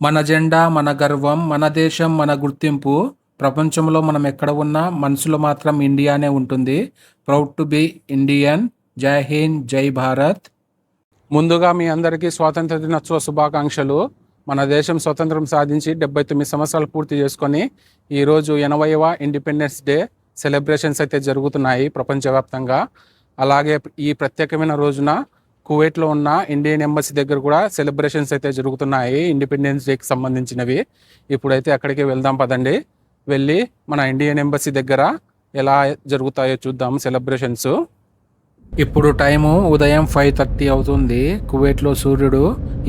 మన జెండా మన గర్వం, మన దేశం మన గుర్తింపు. ప్రపంచంలో మనం ఎక్కడ ఉన్నా మనసులో మాత్రం ఇండియానే ఉంటుంది. Proud to be Indian. జై హింద్, జై భారత్. ముందుగా మీ అందరికీ స్వాతంత్ర దినోత్సవ శుభాకాంక్షలు. మన దేశం స్వతంత్రం సాధించి 79 సంవత్సరాలు పూర్తి చేసుకొని ఈరోజు 80వ ఇండిపెండెన్స్ డే సెలబ్రేషన్స్ అయితే జరుగుతున్నాయి ప్రపంచవ్యాప్తంగా. అలాగే ఈ ప్రత్యేకమైన రోజున కువైట్లో ఉన్న ఇండియన్ ఎంబసీ దగ్గర కూడా సెలబ్రేషన్స్ అయితే జరుగుతున్నాయి ఇండిపెండెన్స్ డేకి సంబంధించినవి. ఇప్పుడైతే అక్కడికి వెళ్దాం పదండి. వెళ్ళి మన ఇండియన్ ఎంబసీ దగ్గర ఎలా జరుగుతాయో చూద్దాం సెలబ్రేషన్స్. ఇప్పుడు టైము ఉదయం 5:30 అవుతుంది. కువైట్లో సూర్యుడు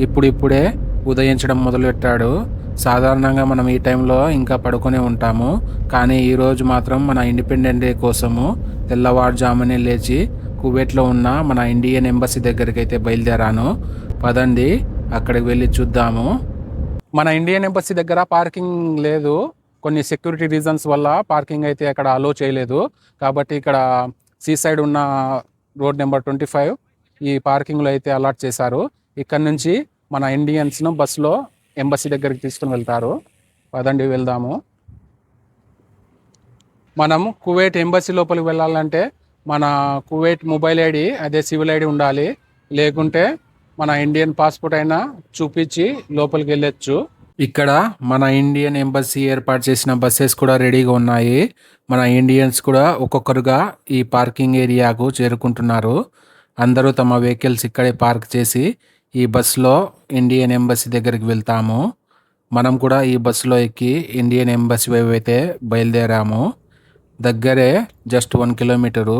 ఇప్పుడిప్పుడే ఉదయించడం మొదలెట్టాడు. సాధారణంగా మనం ఈ టైంలో ఇంకా పడుకొని ఉంటాము. కానీ ఈరోజు మాత్రం మన ఇండిపెండెన్స్ డే కోసము తెల్లవారుజామునే లేచి కువైట్లో ఉన్న మన ఇండియన్ ఎంబసీ దగ్గరికి అయితే బయలుదేరాను. పదండి అక్కడికి వెళ్ళి చూద్దాము. మన ఇండియన్ ఎంబసీ దగ్గర పార్కింగ్ లేదు. కొన్ని సెక్యూరిటీ రీజన్స్ వల్ల పార్కింగ్ అయితే అక్కడ అలో చేయలేదు. కాబట్టి ఇక్కడ సీ సైడ్ ఉన్న రోడ్ నెంబర్ 25 ఈ పార్కింగ్లో అయితే అలాట్ చేశారు. ఇక్కడ నుంచి మన ఇండియన్స్ను బస్సులో ఎంబసీ దగ్గరికి తీసుకుని వెళ్తారు. పదండి వెళ్దాము. మనం కువైట్ ఎంబసీ లోపలికి వెళ్ళాలంటే మన కువైట్ మొబైల్ ఐడి అదే సివిల్ ఐడి ఉండాలి. లేకుంటే మన ఇండియన్ పాస్పోర్ట్ అయినా చూపించి లోపలికి వెళ్ళొచ్చు. ఇక్కడ మన ఇండియన్ ఎంబసీ ఏర్పాటు చేసిన బస్సెస్ కూడా రెడీగా ఉన్నాయి. మన ఇండియన్స్ కూడా ఒక్కొక్కరుగా ఈ పార్కింగ్ ఏరియాకు చేరుకుంటున్నారు. అందరూ తమ వెహికల్స్ ఇక్కడే పార్క్ చేసి ఈ బస్సులో ఇండియన్ ఎంబసీ దగ్గరికి వెళ్తాము. మనం కూడా ఈ బస్సులో ఎక్కి ఇండియన్ ఎంబసీ వైపు అయితే బయలుదేరాము. దగ్గరే జస్ట్ 1 కిలోమీటరు,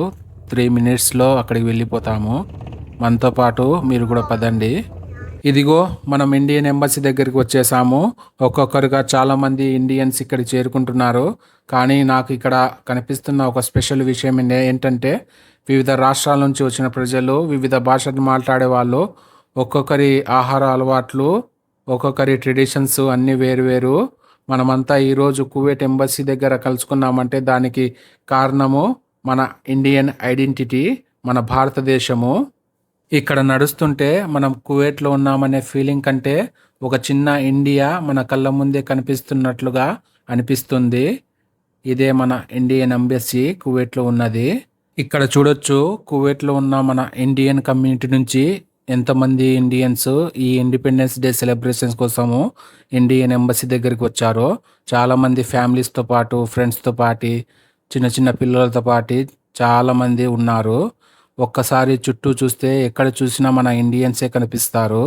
3 మినిట్స్లో అక్కడికి వెళ్ళిపోతాము. మనతో పాటు మీరు కూడా పదండి. ఇదిగో మనం ఇండియన్ ఎంబసీ దగ్గరికి వచ్చేసాము. ఒక్కొక్కరుగా చాలామంది ఇండియన్స్ ఇక్కడ చేరుకుంటున్నారు. కానీ నాకు ఇక్కడ కనిపిస్తున్న ఒక స్పెషల్ విషయం ఏంటంటే వివిధ రాష్ట్రాల నుంచి వచ్చిన ప్రజలు, వివిధ భాషలు మాట్లాడే వాళ్ళు, ఒక్కొక్కరి ఆహార అలవాట్లు, ఒక్కొక్కరి ట్రెడిషన్స్ అన్నీ వేరు. మనమంతా ఈరోజు కువైట్ ఎంబసీ దగ్గర కలుసుకున్నామంటే దానికి కారణము మన ఇండియన్ ఐడెంటిటీ, మన భారతదేశము. ఇక్కడ నడుస్తుంటే మనం కువైట్లో ఉన్నామనే ఫీలింగ్ కంటే ఒక చిన్న ఇండియా మన కళ్ళ ముందే కనిపిస్తున్నట్లుగా అనిపిస్తుంది. ఇదే మన ఇండియన్ ఎంబసీ కువైట్లో ఉన్నది. ఇక్కడ చూడొచ్చు కువైట్లో ఉన్న మన ఇండియన్ కమ్యూనిటీ నుంచి ఎంతమంది ఇండియన్స్ ఈ ఇండిపెండెన్స్ డే సెలబ్రేషన్స్ కోసము ఇండియన్ ఎంబసీ దగ్గరికి వచ్చారో. చాలామంది ఫ్యామిలీస్తో పాటు, ఫ్రెండ్స్తో పాటు, చిన్న పిల్లలతో పాటు చాలామంది ఉన్నారు. ఒక్కసారి చుట్టూ చూస్తే ఎక్కడ చూసినా మన ఇండియన్సే కనిపిస్తారు.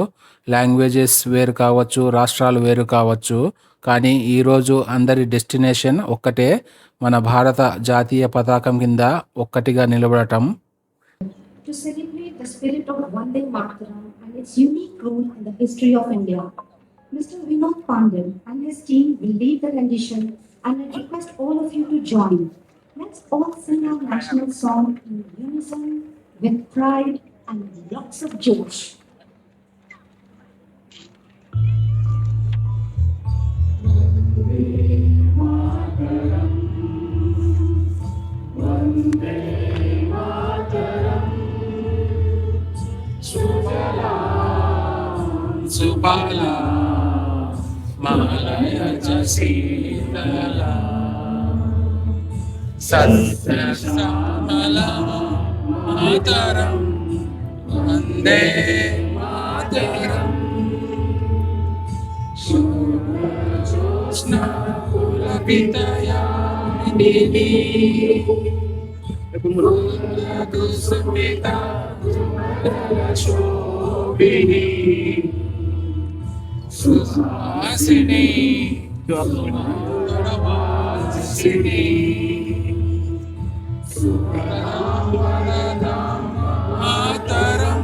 లాంగ్వేజెస్ వేరు కావచ్చు, రాష్ట్రాలు వేరు కావచ్చు, కానీ ఈరోజు అందరి డెస్టినేషన్ ఒక్కటే, మన భారత జాతీయ పతాకం కింద ఒక్కటిగా నిలబడటం. To celebrate the spirit of Vande Mataram and its unique role in the history of India. Mr. Vinod Pandey and his team will lead the rendition, and I request all of you to join. Let's all sing our national song in unison with pride and lots of josh. సుబాలా మాలయ జసీతల సత్యశ్యామల మాతరం వందే మాతరం శుభ్రజ్యోత్స్న పులకితయామినీ కుసుమితా శోభినీ సుహాసిని సుందరవాసిని సుప్రదాం మాతరం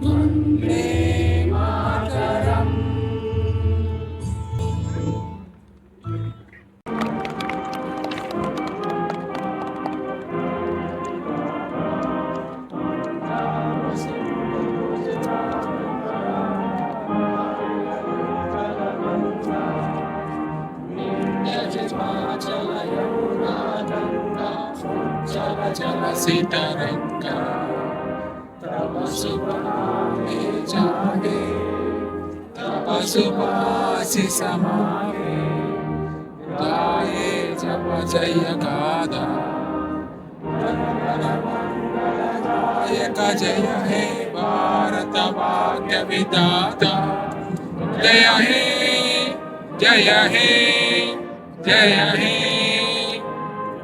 వందే మాతరం. జల సితరంగ తవ సుభావే జాగే తవ पशुपासि समागे गाये जप जय गादा जनगणमंगलदायक जय हे भारत भाग्य विधाता जय हे जय हे जय हे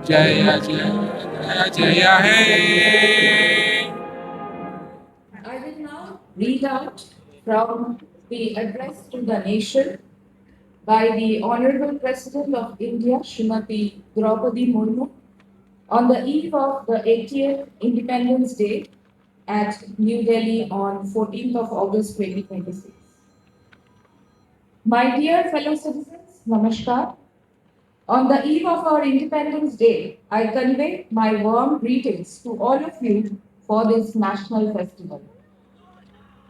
जय जय जय हे. I will now read out from the address to the nation by the Honorable President of India, Srimati Draupadi Murmu, on the eve of the 80th Independence Day at New Delhi on 14th of August 2026. My dear fellow citizens, Namaskar. On the eve of our Independence Day, I convey my warm greetings to all of you for this national festival.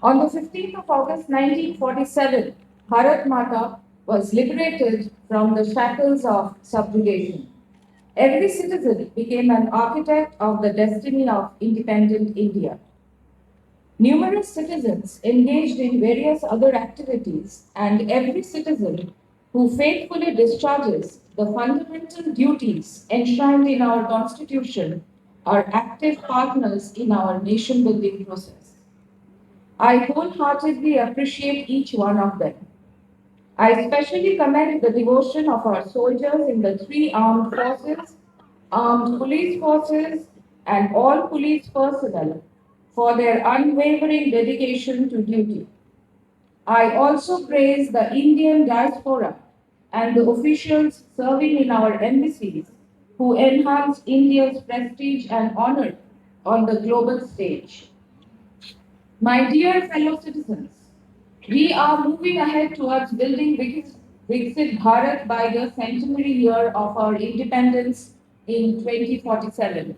On the 15th of August 1947, Bharat Mata was liberated from the shackles of subjugation. Every citizen became an architect of the destiny of independent India. Numerous citizens engaged in various other activities, and every citizen who faithfully discharges the fundamental duties enshrined in our Constitution are active partners in our nation-building process. I wholeheartedly appreciate each one of them. I especially commend the devotion of our soldiers in the three armed forces, armed police forces, and all police personnel for their unwavering dedication to duty. I also praise the Indian diaspora and the officials serving in our embassies who enhance India's prestige and honor on the global stage. My dear fellow citizens, we are moving ahead towards building Viksit Bharat by the centenary year of our independence in 2047.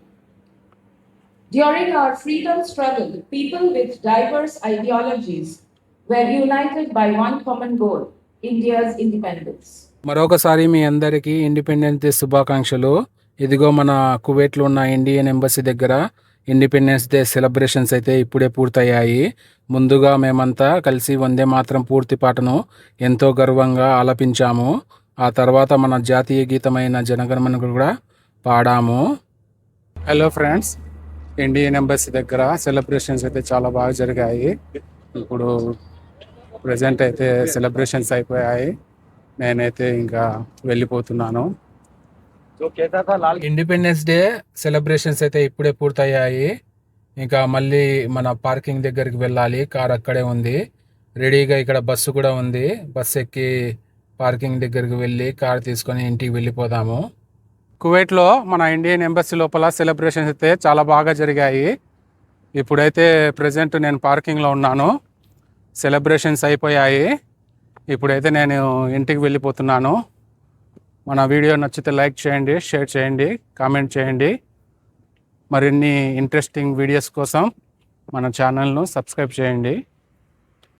During our freedom struggle, people with diverse ideologies were united by one common goal, India's independence. మరొకసారి మీ అందరికీ independence day శుభాకాంక్షలు. ఇదిగో మన కువైట్లో ఉన్న Indian embassy దగ్గర independence day celebrations అయితే ఇప్పుడే పూర్తయ్యాయి. ముందుగా మేమంతా కలిసి వందే మాత్రం పూర్తి పాటను ఎంతో గర్వంగా ఆలపించాము. ఆ తర్వాత మన జాతీయ గీతమైన జనగణమన కూడా పాడాము. హలో ఫ్రెండ్స్, ఇండియన్ ఎంబసీ దగ్గర సెలబ్రేషన్స్ అయితే చాలా బాగా జరిగాయి. ఇప్పుడు ప్రజెంట్ అయితే సెలబ్రేషన్స్ అయిపోయాయి. నేనైతే ఇంకా వెళ్ళిపోతున్నాను. ఇండిపెండెన్స్ డే సెలబ్రేషన్స్ అయితే ఇప్పుడే పూర్తయ్యాయి. ఇంకా మళ్ళీ మన పార్కింగ్ దగ్గరికి వెళ్ళాలి. కార్ అక్కడే ఉంది రెడీగా. ఇక్కడ బస్సు కూడా ఉంది. బస్సు ఎక్కి పార్కింగ్ దగ్గరికి వెళ్ళి కార్ తీసుకొని ఇంటికి వెళ్ళిపోదాము. కువైట్లో మన ఇండియన్ ఎంబసీ లోపల సెలబ్రేషన్స్ అయితే చాలా బాగా జరిగాయి. ఇప్పుడైతే ప్రజెంట్ నేను పార్కింగ్లో ఉన్నాను. సెలబ్రేషన్స్ అయిపోయాయి. ఇప్పుడైతే నేను ఇంటికి వెళ్ళిపోతున్నాను. మన వీడియో నచ్చితే లైక్ చేయండి, షేర్ చేయండి, కామెంట్ చేయండి. మరిన్ని ఇంట్రెస్టింగ్ వీడియోస్ కోసం మన ఛానల్ను సబ్స్క్రైబ్ చేయండి.